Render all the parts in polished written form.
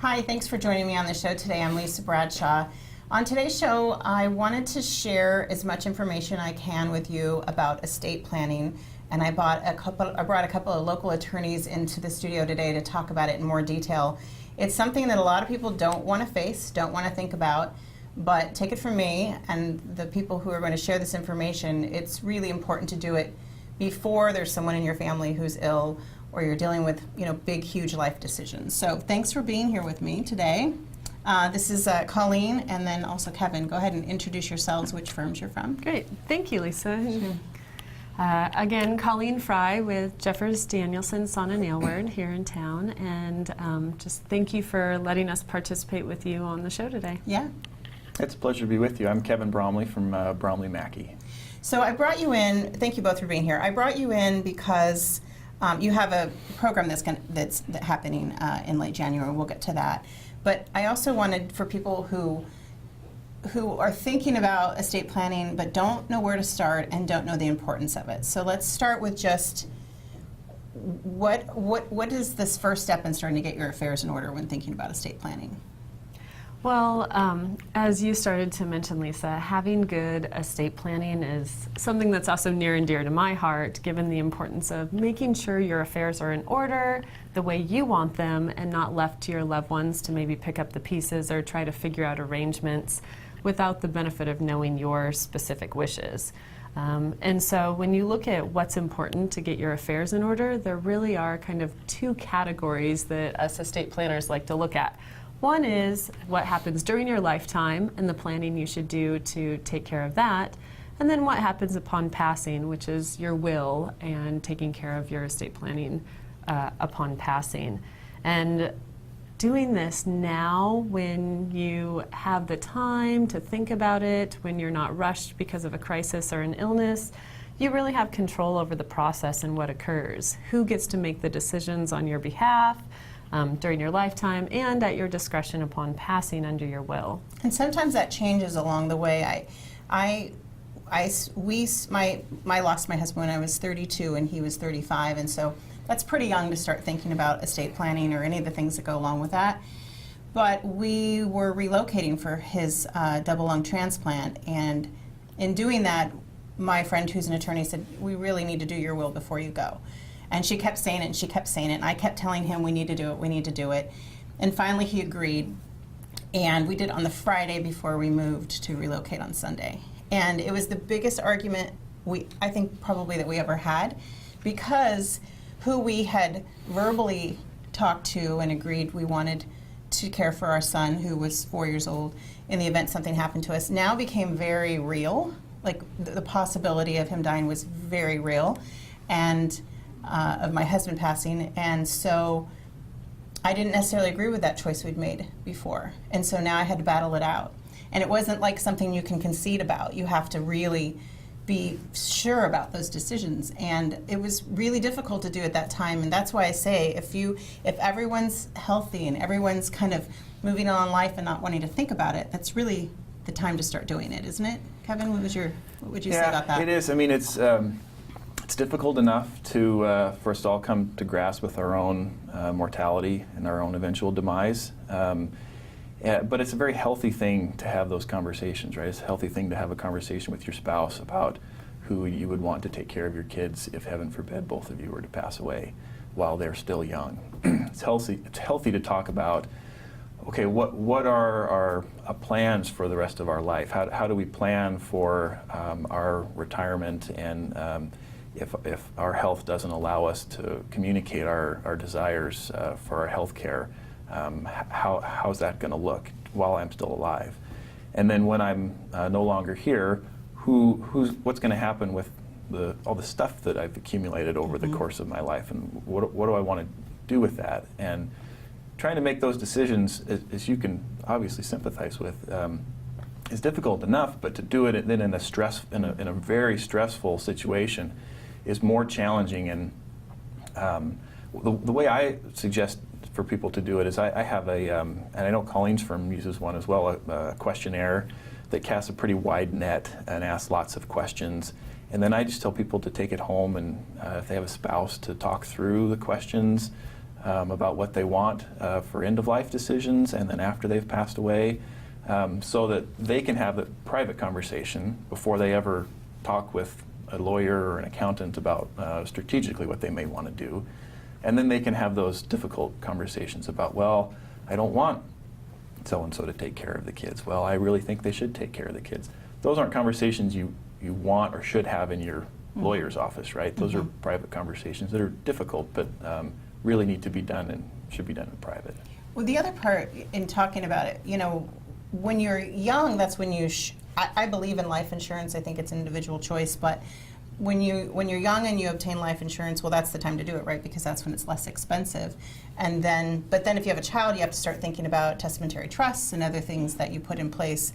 Hi, thanks for joining me on the show today. I'm Lisa Bradshaw. On today's show, I wanted to share as much information I can with you about estate planning, and I brought a couple of local attorneys into the studio today to talk about it in more detail. It's something that a lot of people don't want to face, don't want to think about, but take it from me and the people who are going to share this information, it's really important to do it before there's someone in your family who's ill or you're dealing with, big, huge life decisions. So thanks for being here with me today. This is Colleen and then also Kevin. Go ahead and introduce yourselves, which firms you're from. Great. Thank you, Lisa. Sure. Again, Colleen Frei with Jeffers Danielson Sauna and Nailward here in town. And just thank you for letting us participate with you on the show today. Yeah. It's a pleasure to be with you. I'm Kevin Bromiley from Bromiley Mackey. So I brought you in, thank you both for being here. I brought you in because you have a program that's happening in late January. We'll get to that. But I also wanted for people who are thinking about estate planning but don't know where to start and don't know the importance of it. So let's start with just what is this first step in starting to get your affairs in order when thinking about estate planning? Well, as you started to mention, Lisa, having good estate planning is something that's also near and dear to my heart, given the importance of making sure your affairs are in order the way you want them and not left to your loved ones to maybe pick up the pieces or try to figure out arrangements without the benefit of knowing your specific wishes. And so when you look at what's important to get your affairs in order, there really are kind of two categories that us estate planners like to look at. One is what happens during your lifetime and the planning you should do to take care of that. And then what happens upon passing, which is your will and taking care of your estate planning upon passing. And doing this now when you have the time to think about it, when you're not rushed because of a crisis or an illness, you really have control over the process and what occurs. Who gets to make the decisions on your behalf during your lifetime and at your discretion upon passing under your will. And sometimes that changes along the way. I lost my husband when I was 32 and he was 35, and so that's pretty young to start thinking about estate planning or any of the things that go along with that. But we were relocating for his double lung transplant, and in doing that, my friend who's an attorney said, we really need to do your will before you go. And she kept saying it, and she kept saying it, and I kept telling him we need to do it, we need to do it. And finally he agreed, and we did it on the Friday before we moved to relocate on Sunday. And it was the biggest argument I think probably that we ever had, because who we had verbally talked to and agreed we wanted to care for our son, who was 4 years old, in the event something happened to us, now became very real. Like the possibility of him dying was very real, and of my husband passing, and so I didn't necessarily agree with that choice we'd made before, and so now I had to battle it out. And it wasn't like something you can concede about. You have to really be sure about those decisions, and it was really difficult to do at that time. And that's why I say if everyone's healthy and everyone's kind of moving on in life and not wanting to think about it, that's really the time to start doing it, isn't it? Kevin, what would you say about that? It is. I mean, it's difficult enough to first of all come to grasp with our own mortality and our own eventual demise. But it's a very healthy thing to have those conversations, right? It's a healthy thing to have a conversation with your spouse about who you would want to take care of your kids if, heaven forbid, both of you were to pass away while they're still young. It's healthy to talk about, okay, what are our plans for the rest of our life? How do we plan for our retirement, and if our health doesn't allow us to communicate our desires for our health care, how's that going to look while I'm still alive? And then when I'm no longer here, what's going to happen with all the stuff that I've accumulated over the course of my life, and what do I want to do with that? And trying to make those decisions, as you can obviously sympathize with, is difficult enough, but to do it then in a very stressful situation is more challenging. And the way I suggest for people to do it is I have and I know Colleen's firm uses one as well, a questionnaire that casts a pretty wide net and asks lots of questions. And then I just tell people to take it home and if they have a spouse, to talk through the questions, about what they want for end-of-life decisions and then after they've passed away, so that they can have a private conversation before they ever talk with a lawyer or an accountant about strategically what they may want to do. And then they can have those difficult conversations about, well, I don't want so-and-so to take care of the kids. Well, I really think they should take care of the kids. Those aren't conversations you want or should have in your lawyer's office, right? Those are private conversations that are difficult, but really need to be done and should be done in private. Well, the other part in talking about it, you know, when you're young, that's when you, I believe in life insurance. I think it's an individual choice, but when you're young and you obtain life insurance, well, that's the time to do it, right? Because that's when it's less expensive. And then, but then if you have a child, you have to start thinking about testamentary trusts and other things that you put in place.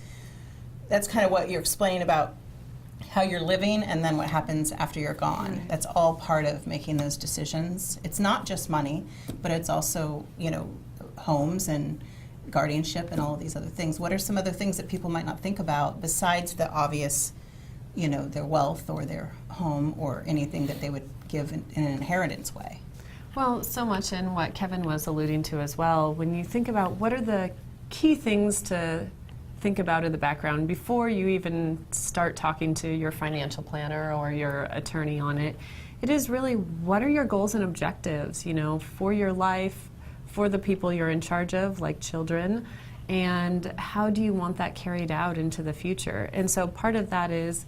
That's kind of what you're explaining about how you're living and then what happens after you're gone. That's all part of making those decisions. It's not just money, but it's also, you know, homes and guardianship and all of these other things. What are some other things that people might not think about besides the obvious, you know, their wealth or their home or anything that they would give in an inheritance way? Well, so much in what Kevin was alluding to as well. When you think about what are the key things to think about in the background before you even start talking to your financial planner or your attorney on it, it is really what are your goals and objectives, you know, for your life, for the people you're in charge of, like children, and how do you want that carried out into the future? And so part of that is,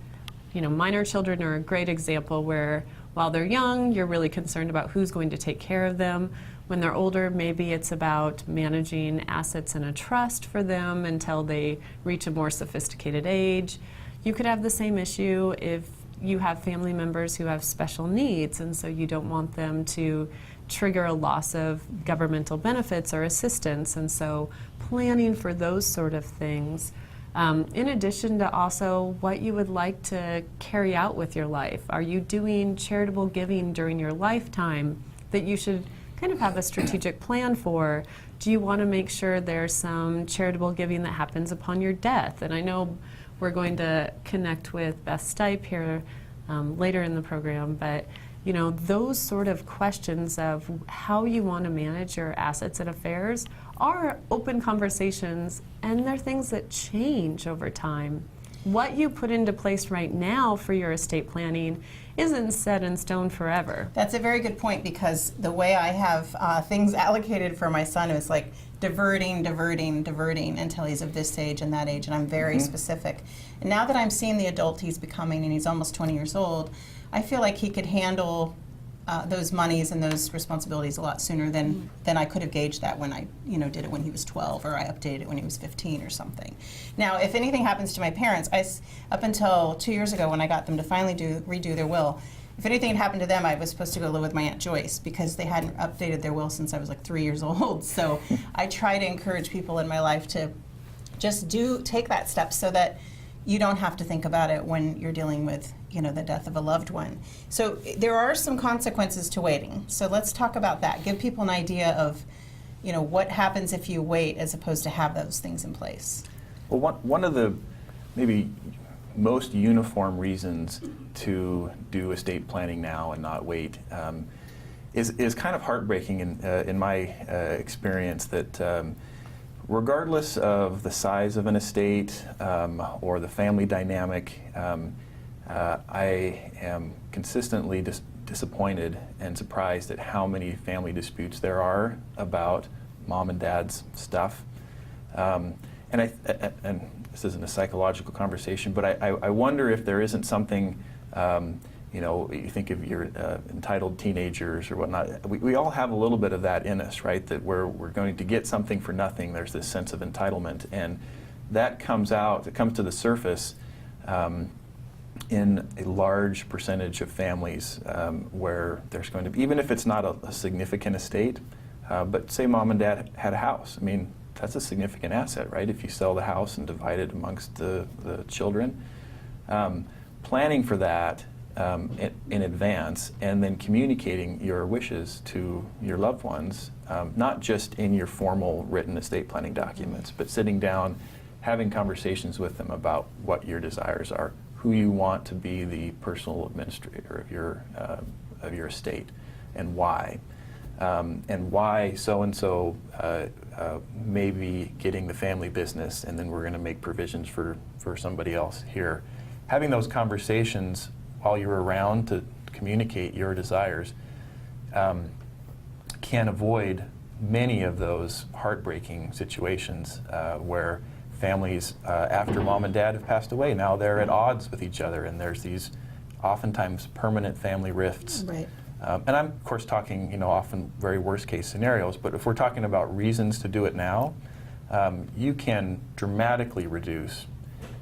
you know, minor children are a great example where while they're young, you're really concerned about who's going to take care of them. When they're older, maybe it's about managing assets in a trust for them until they reach a more sophisticated age. You could have the same issue if you have family members who have special needs, and so you don't want them to trigger a loss of governmental benefits or assistance, and so planning for those sort of things. In addition to also what you would like to carry out with your life. Are you doing charitable giving during your lifetime that you should kind of have a strategic plan for? Do you want to make sure there's some charitable giving that happens upon your death? And I know we're going to connect with Beth Stipe here later in the program, but you know, those sort of questions of how you want to manage your assets and affairs are open conversations, and they're things that change over time. What you put into place right now for your estate planning isn't set in stone forever. That's a very good point, because the way I have things allocated for my son is like diverting until he's of this age and that age, and I'm very specific. And now that I'm seeing the adult he's becoming, and he's almost 20 years old, I feel like he could handle those monies and those responsibilities a lot sooner than I could have gauged that when I, you know, did it when he was 12 or I updated it when he was 15 or something. Now, if anything happens to my parents, up until 2 years ago when I got them to finally redo their will, if anything had happened to them, I was supposed to go live with my Aunt Joyce because they hadn't updated their will since I was like 3 years old. So I try to encourage people in my life to just take that step so that you don't have to think about it when you're dealing with, you know, the death of a loved one. So there are some consequences to waiting. So let's talk about that. Give people an idea of, you know, what happens if you wait as opposed to have those things in place. Well, one of the maybe most uniform reasons to do estate planning now and not wait is kind of heartbreaking in my experience, that regardless of the size of an estate or the family dynamic, I am consistently disappointed and surprised at how many family disputes there are about mom and dad's stuff. And this isn't a psychological conversation, but I wonder if there isn't something, you know, you think of your entitled teenagers or whatnot. We all have a little bit of that in us, right? That we're going to get something for nothing. There's this sense of entitlement, and that comes to the surface in a large percentage of families where there's going to be, even if it's not a significant estate, but say mom and dad had a house. I mean, that's a significant asset, right? If you sell the house and divide it amongst the children. Planning for that in advance, and then communicating your wishes to your loved ones, not just in your formal written estate planning documents, but sitting down, having conversations with them about what your desires are, who you want to be the personal administrator of your estate, and why. and why so-and-so may be getting the family business, and then we're going to make provisions for somebody else here. Having those conversations while you're around to communicate your desires can avoid many of those heartbreaking situations where families, after mom and dad have passed away, now they're at odds with each other, and there's these oftentimes permanent family rifts. Right. And I'm, of course, talking, often very worst-case scenarios, but if we're talking about reasons to do it now, you can dramatically reduce,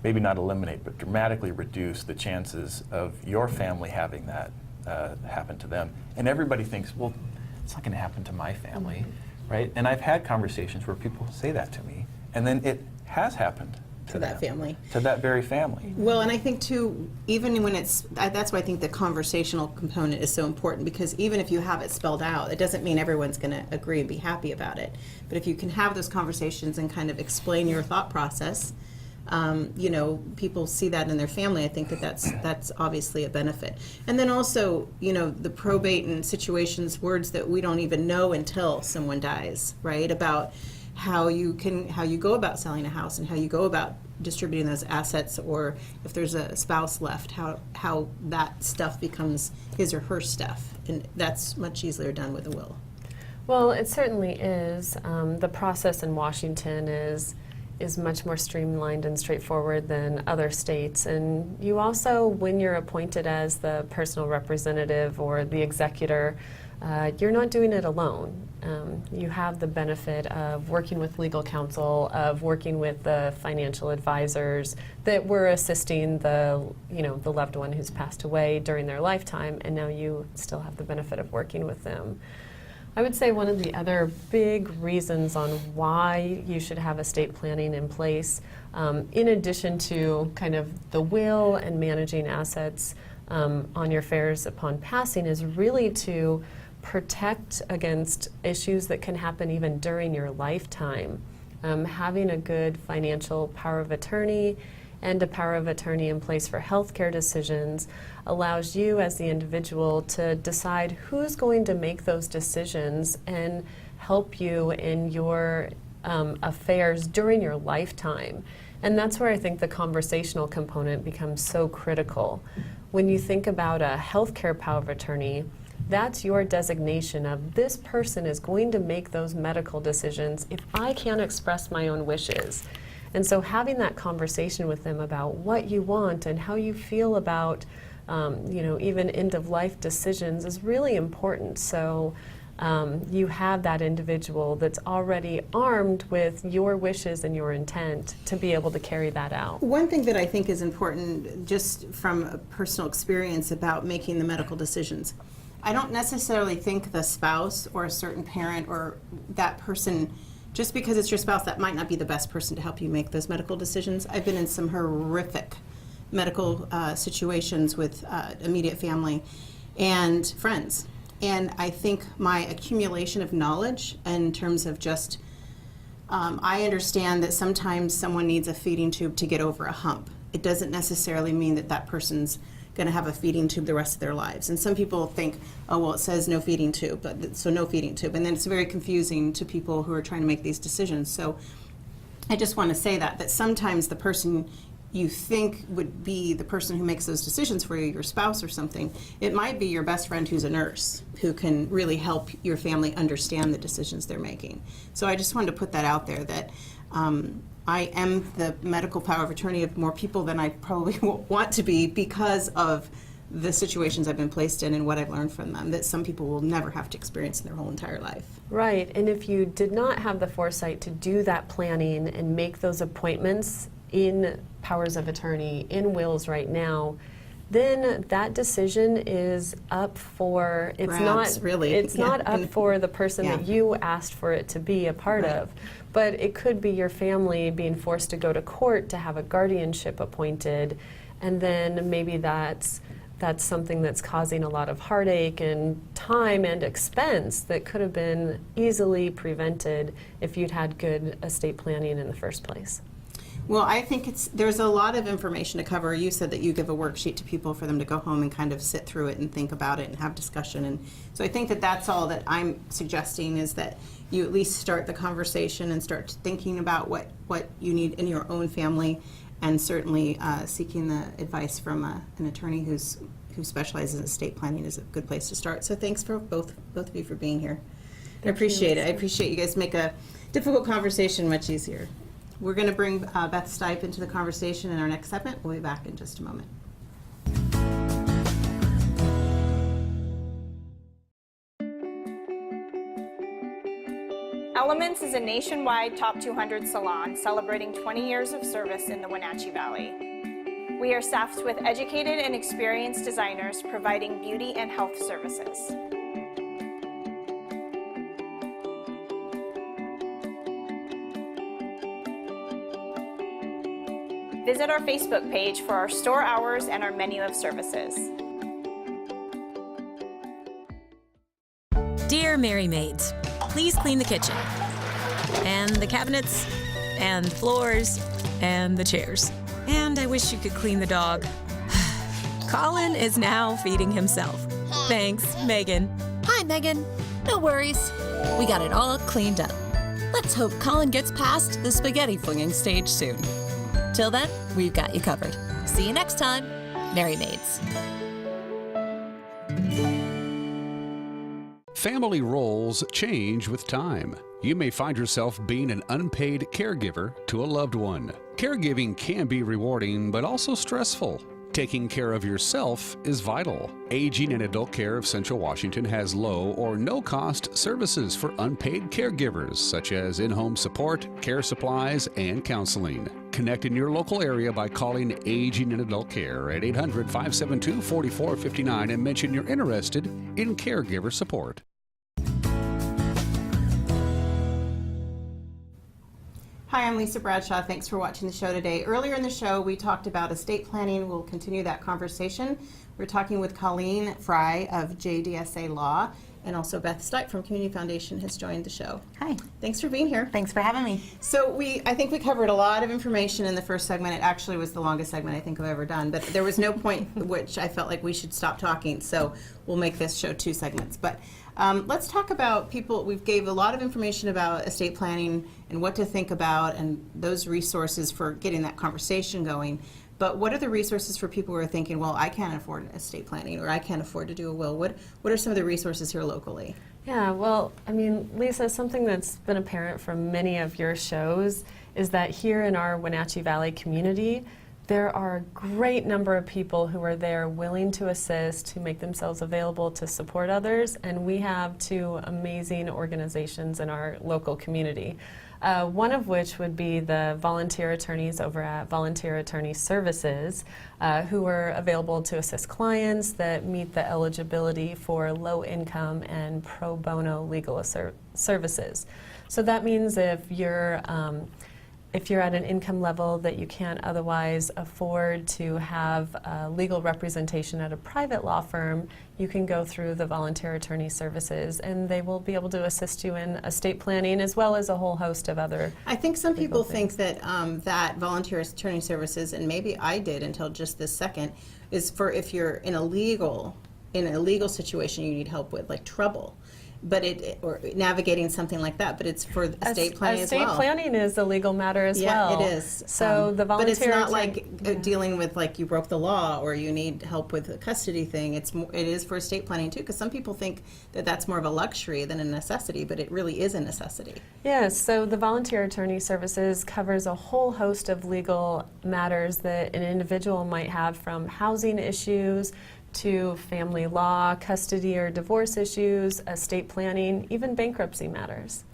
maybe not eliminate, but dramatically reduce the chances of your family having that happen to them. And everybody thinks, well, it's not going to happen to my family, right? And I've had conversations where people say that to me, and then it has happened To that family. to that very family. Well, and I think too, even when that's why I think the conversational component is so important, because even if you have it spelled out, it doesn't mean everyone's going to agree and be happy about it. But if you can have those conversations and kind of explain your thought process, people see that in their family. I think that's obviously a benefit. And then also, the probate and situations, words that we don't even know until someone dies, right? About how you go about selling a house and how you go about distributing those assets, or if there's a spouse left, how that stuff becomes his or her stuff. And that's much easier done with a will. Well, it certainly is. The process in Washington is much more streamlined and straightforward than other states. And you also, when you're appointed as the personal representative or the executor, you're not doing it alone. You have the benefit of working with legal counsel, of working with the financial advisors that were assisting the loved one who's passed away during their lifetime, and now you still have the benefit of working with them. I would say one of the other big reasons on why you should have estate planning in place, in addition to kind of the will and managing assets on your affairs upon passing, is really to protect against issues that can happen even during your lifetime. Having a good financial power of attorney and a power of attorney in place for healthcare decisions allows you as the individual to decide who's going to make those decisions and help you in your affairs during your lifetime. And that's where I think the conversational component becomes so critical. When you think about a healthcare power of attorney, that's your designation of this person is going to make those medical decisions if I can't express my own wishes. And so having that conversation with them about what you want and how you feel about even end-of-life decisions is really important. So you have that individual that's already armed with your wishes and your intent to be able to carry that out. One thing that I think is important, just from a personal experience about making the medical decisions, I don't necessarily think the spouse or a certain parent or that person, just because it's your spouse, that might not be the best person to help you make those medical decisions. I've been in some horrific medical situations with immediate family and friends. And I think my accumulation of knowledge in terms of just, I understand that sometimes someone needs a feeding tube to get over a hump. It doesn't necessarily mean that that person's going to have a feeding tube the rest of their lives. And some people think, oh, well, it says no feeding tube, so no feeding tube. And then it's very confusing to people who are trying to make these decisions. So I just want to say that sometimes the person you think would be the person who makes those decisions for you, your spouse or something, it might be your best friend who's a nurse who can really help your family understand the decisions they're making. So I just wanted to put that out there, that I am the medical power of attorney of more people than I probably want to be because of the situations I've been placed in and what I've learned from them that some people will never have to experience in their whole entire life. Right, and if you did not have the foresight to do that planning and make those appointments in powers of attorney, in wills right now, then that decision is up for, it's not up for the person that you asked for it to be a part of. But it could be your family being forced to go to court to have a guardianship appointed, and then maybe that's something that's causing a lot of heartache and time and expense that could have been easily prevented if you'd had good estate planning in the first place. Well, I think there's a lot of information to cover. You said that you give a worksheet to people for them to go home and kind of sit through it and think about it and have discussion. And so I think that that's all that I'm suggesting, is that you at least start the conversation and start thinking about what you need in your own family, and certainly seeking the advice from an attorney who specializes in estate planning is a good place to start. So thanks for both of you for being here. I appreciate it. I appreciate you guys make a difficult conversation much easier. We're going to bring Beth Stipe into the conversation in our next segment. We'll be back in just a moment. Elements is a nationwide top 200 salon celebrating 20 years of service in the Wenatchee Valley. We are staffed with educated and experienced designers providing beauty and health services. Visit our Facebook page for our store hours and our menu of services. Dear Mary Maids, please clean the kitchen, and the cabinets, and the floors, and the chairs. And I wish you could clean the dog. Colin is now feeding himself. Thanks, Megan. Hi, Megan. No worries. We got it all cleaned up. Let's hope Colin gets past the spaghetti flinging stage soon. Till then, we've got you covered. See you next time, Mary Maids. Family roles change with time. You may find yourself being an unpaid caregiver to a loved one. Caregiving can be rewarding, but also stressful. Taking care of yourself is vital. Aging and Adult Care of Central Washington has low or no cost services for unpaid caregivers, such as in-home support, care supplies, and counseling. Connect in your local area by calling Aging and Adult Care at 800-572-4459 and mention you're interested in caregiver support. Hi, I'm Lisa Bradshaw. Thanks for watching the show today. Earlier in the show, we talked about estate planning. We'll continue that conversation. We're talking with Colleen Frei of JDSA Law, and also Beth Stipe from Community Foundation has joined the show. Hi. Thanks for being here. Thanks for having me. So I think we covered a lot of information in the first segment. It actually was the longest segment I think I've ever done, but there was no point at which I felt like we should stop talking, so we'll make this show 2 segments. But let's talk about people. We gave a lot of information about estate planning and what to think about and those resources for getting that conversation going. But what are the resources for people who are thinking, well, I can't afford estate planning, or I can't afford to do a will? What are some of the resources here locally? Yeah, well, I mean, Lisa, something that's been apparent from many of your shows is that here in our Wenatchee Valley community, there are a great number of people who are there willing to assist, to make themselves available to support others, and we have 2 amazing organizations in our local community. One of which would be the volunteer attorneys over at Volunteer Attorney Services, who are available to assist clients that meet the eligibility for low income and pro bono legal services. So that means if you're at an income level that you can't otherwise afford to have legal representation at a private law firm, you can go through the Volunteer Attorney Services, and they will be able to assist you in estate planning as well as a whole host of other. I think some people think that that Volunteer Attorney Services, and maybe I did until just this second, is for if you're in a legal situation you need help with, like trouble. But or navigating something like that, but it's for estate planning as well. Estate planning is a legal matter as well. Yeah, it is. So the volunteer. But it's not like dealing with like you broke the law or you need help with a custody thing. It is for estate planning too, because some people think that that's more of a luxury than a necessity, but it really is a necessity. Yes. So the Volunteer Attorney Services covers a whole host of legal matters that an individual might have, from housing issues to family law, custody or divorce issues, estate planning, even bankruptcy matters.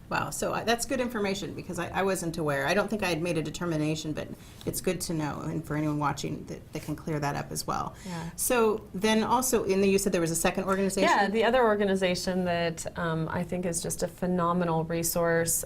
Wow, so that's good information, because I wasn't aware. I don't think I had made a determination, but it's good to know, and for anyone watching that they can clear that up as well. Yeah. So then also, you said there was a second organization? Yeah, the other organization that I think is just a phenomenal resource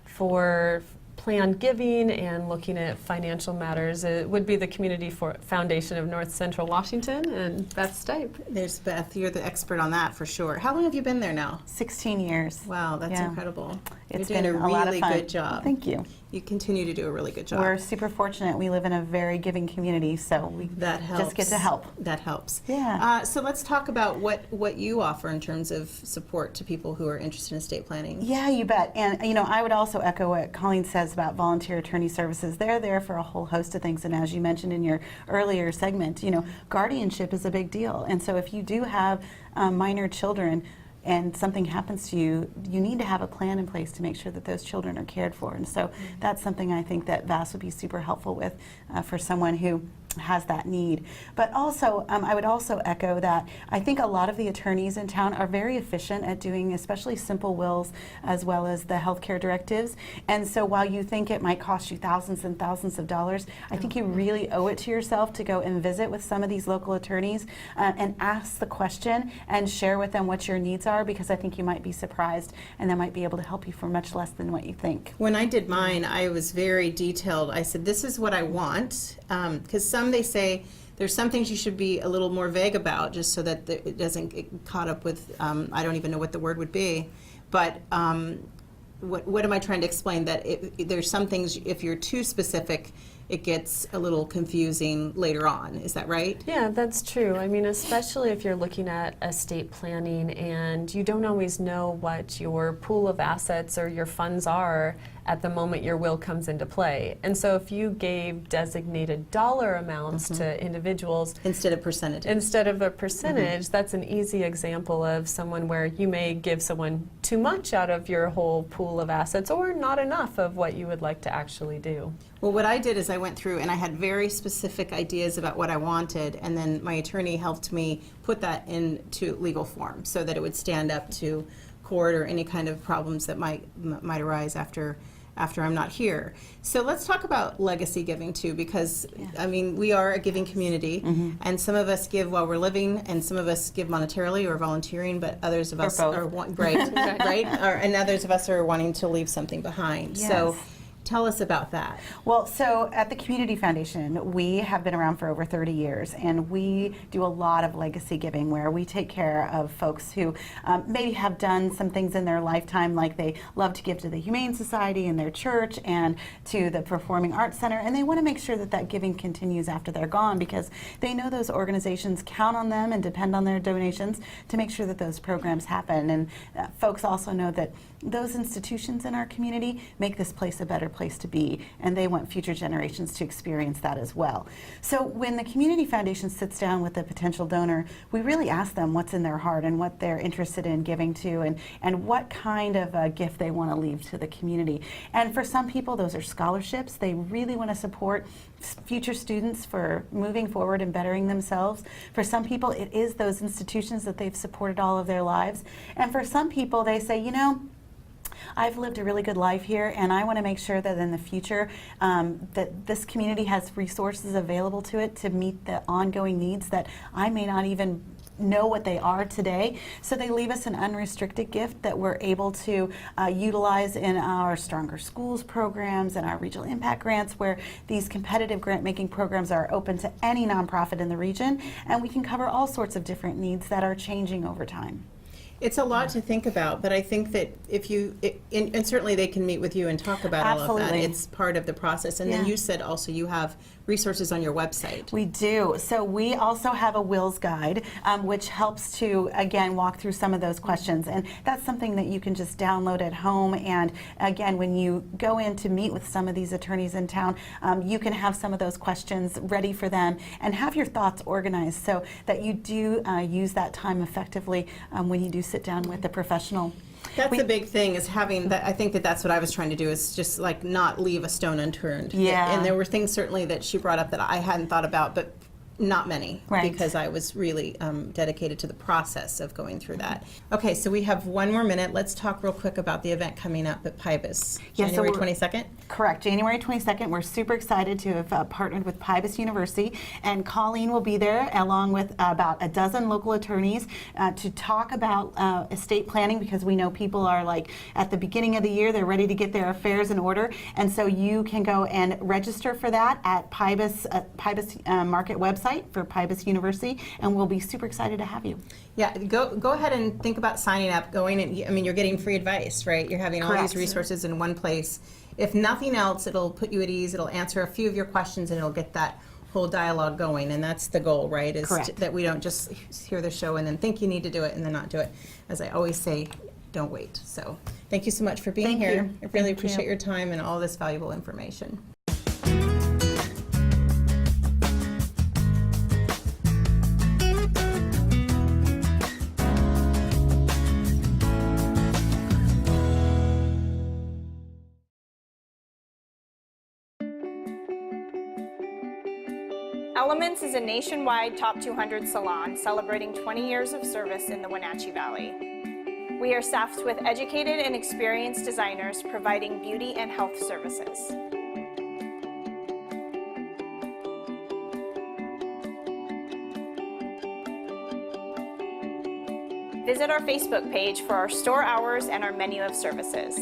for planned giving and looking at financial matters, it would be the Community Foundation of North Central Washington, and Beth Stipe. There's Beth, you're the expert on that for sure. How long have you been there now? 16 years. Wow, that's Yeah. incredible. It's You're been doing a lot of really fun. good job. Thank you. You continue to do a really good job. We're super fortunate. We live in a very giving community, so we That helps. just get to help. That helps. Yeah. So let's talk about what you offer in terms of support to people who are interested in estate planning. Yeah, you bet. And I would also echo what Colleen says about volunteer attorney services. They're there for a whole host of things, and as you mentioned in your earlier segment, guardianship is a big deal. And so if you do have minor children and something happens to you, you need to have a plan in place to make sure that those children are cared for. And so that's something I think that VAS would be super helpful with for someone who has that need. But also, I would also echo that I think a lot of the attorneys in town are very efficient at doing especially simple wills as well as the healthcare directives. And so while you think it might cost you thousands and thousands of dollars, I think you really owe it to yourself to go and visit with some of these local attorneys and ask the question and share with them what your needs are, because I think you might be surprised and they might be able to help you for much less than what you think. When I did mine, I was very detailed. I said, this is what I want, because they say there's some things you should be a little more vague about, just so that it doesn't get caught up with, I don't even know what the word would be, but what am I trying to explain? That there's some things, if you're too specific, it gets a little confusing later on. Is that right? Yeah, that's true. I mean, especially if you're looking at estate planning and you don't always know what your pool of assets or your funds are at the moment your will comes into play. And so if you gave designated dollar amounts to individuals Instead of percentages. instead of a percentage, that's an easy example of someone where you may give someone too much out of your whole pool of assets or not enough of what you would like to actually do. Well, what I did is I went through and I had very specific ideas about what I wanted, and then my attorney helped me put that into legal form so that it would stand up to court or any kind of problems that might arise after I'm not here. So let's talk about legacy giving too, because I mean, we are a giving community, and some of us give while we're living, and some of us give monetarily or volunteering, but others of us are and others of us are wanting to leave something behind. Yes. So tell us about that. Well, so at the Community Foundation, we have been around for over 30 years, and we do a lot of legacy giving where we take care of folks who maybe have done some things in their lifetime, like they love to give to the Humane Society and their church and to the Performing Arts Center, and they want to make sure that that giving continues after they're gone, because they know those organizations count on them and depend on their donations to make sure that those programs happen. And folks also know that those institutions in our community make this place a better place to be, and they want future generations to experience that as well. So when the Community Foundation sits down with a potential donor, we really ask them what's in their heart and what they're interested in giving to, and what kind of a gift they want to leave to the community. And for some people, those are scholarships. They really want to support future students for moving forward and bettering themselves. For some people, it is those institutions that they've supported all of their lives. And for some people, they say, I've lived a really good life here, and I want to make sure that in the future that this community has resources available to it to meet the ongoing needs that I may not even know what they are today. So they leave us an unrestricted gift that we're able to utilize in our Stronger Schools programs and our regional impact grants, where these competitive grant making programs are open to any nonprofit in the region, and we can cover all sorts of different needs that are changing over time. It's a lot to think about, but I think that if you, and certainly they can meet with you and talk about all of that. Absolutely. It's part of the process. And then you said also you have resources on your website. We do. So we also have a wills guide, which helps to, again, walk through some of those questions. And that's something that you can just download at home. And again, when you go in to meet with some of these attorneys in town, you can have some of those questions ready for them and have your thoughts organized so that you do use that time effectively when you do sit down with a professional. That's the big thing, is having that. I think that that's what I was trying to do, is just like not leave a stone unturned. Yeah. And there were things certainly that she brought up that I hadn't thought about, but not many, Right. because I was really dedicated to the process of going through that. Okay, so we have one more minute. Let's talk real quick about the event coming up at PIBAS, Yeah, so January we're- 22nd. Correct, January 22nd. We're super excited to have partnered with PIBAS University, and Colleen will be there along with about a dozen local attorneys to talk about estate planning, because we know people are like at the beginning of the year, they're ready to get their affairs in order, and so you can go and register for that at PIBAS Market website. website for Pybus University, and we'll be super excited to have you. Yeah, go ahead and think about signing up, going and, I mean, you're getting free advice, right? You're having all Correct. these resources in one place. If nothing else, it'll put you at ease, it'll answer a few of your questions, and it'll get that whole dialogue going, and that's the goal, right? Is Correct. that we don't just hear the show and then think you need to do it and then not do it. As I always say, don't wait. So thank you so much for being Thank here. you. I really Thank appreciate you. your time and all this valuable information. Elements is a nationwide top 200 salon celebrating 20 years of service in the Wenatchee Valley. We are staffed with educated and experienced designers providing beauty and health services. Visit our Facebook page for our store hours and our menu of services.